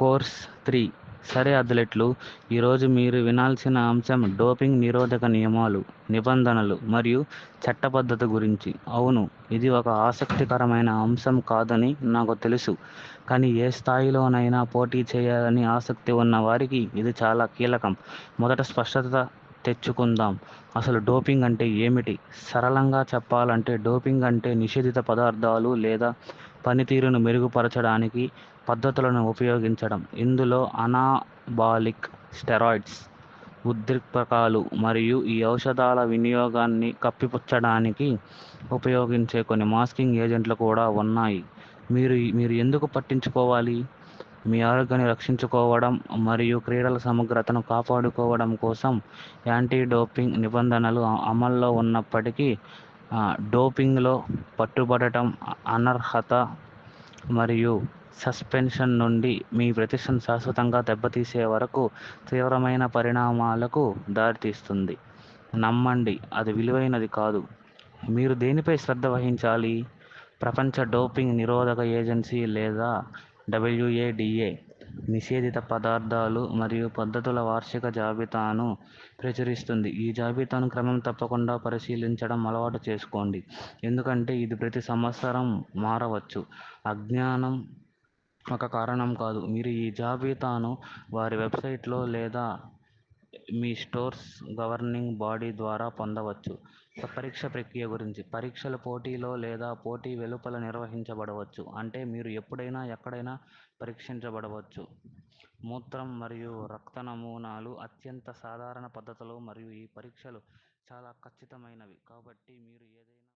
Course 3. సరే అథ్లెట్లు, ఈరోజు మీరు వినాల్సిన అంశం డోపింగ్ నిరోధక నియమాలు, నిబంధనలు మరియు చట్టబద్ధత గురించి. అవును, ఇది ఒక ఆసక్తికరమైన అంశం కాదని నాకు తెలుసు, కానీ ఏ స్థాయిలోనైనా పోటీ చేయాలని ఆసక్తి ఉన్న వారికి ఇది చాలా కీలకం. మొదట స్పష్టత తెచ్చుకుందాం. అసలు డోపింగ్ అంటే ఏమిటి? సరళంగా చెప్పాలంటే డోపింగ్ అంటే నిషేధిత పదార్థాలు లేదా పనితీరును మెరుగుపరచడానికి పద్ధతులను ఉపయోగించడం. ఇందులో అనాబాలిక్ స్టెరాయిడ్స్, ఉద్దీపకాలు మరియు ఈ ఔషధాల వినియోగాన్ని కప్పిపుచ్చడానికి ఉపయోగించే కొన్ని మాస్కింగ్ ఏజెంట్లు కూడా ఉన్నాయి. మీరు ఎందుకు పట్టించుకోవాలి? మీ ఆరోగ్యాన్ని రక్షించుకోవడం మరియు క్రీడల సమగ్రతను కాపాడుకోవడం కోసం. యాంటీ డోపింగ్ నిబంధనలు అమల్లో ఉన్నప్పటికీ డోపింగ్లో పట్టుబడటం, అనర్హత మరియు సస్పెన్షన్ నుండి మీ ప్రతిష్టను శాశ్వతంగా దెబ్బతీసే వరకు తీవ్రమైన పరిణామాలకు దారితీస్తుంది. నమ్మండి, అది విలువైనది కాదు. మీరు దేనిపై శ్రద్ధ వహించాలి? ప్రపంచ డోపింగ్ నిరోధక ఏజెన్సీ లేదా WADA నిషేధిత పదార్థాలు మరియు పద్ధతుల వార్షిక జాబితాను ప్రచురిస్తుంది. ఈ జాబితాను క్రమం తప్పకుండా పరిశీలించడం అలవాటు చేసుకోండి, ఎందుకంటే ఇది ప్రతి సంవత్సరం మారవచ్చు. అజ్ఞానం ఒక కారణం కాదు. మీరు ఈ జాబితాను వారి వెబ్సైట్లో లేదా మీ స్టోర్స్ గవర్నింగ్ బాడీ ద్వారా పొందవచ్చు. పరీక్ష ప్రక్రియ గురించి. పరీక్షలు పోటీలో లేదా పోటీ వెలుపల నిర్వహించబడవచ్చు, అంటే మీరు ఎప్పుడైనా ఎక్కడైనా పరీక్షించబడవచ్చు. మూత్రం మరియు రక్త నమూనాలు అత్యంత సాధారణ పద్ధతులు మరియు ఈ పరీక్షలు చాలా ఖచ్చితమైనవి, కాబట్టి మీరు ఏదైనా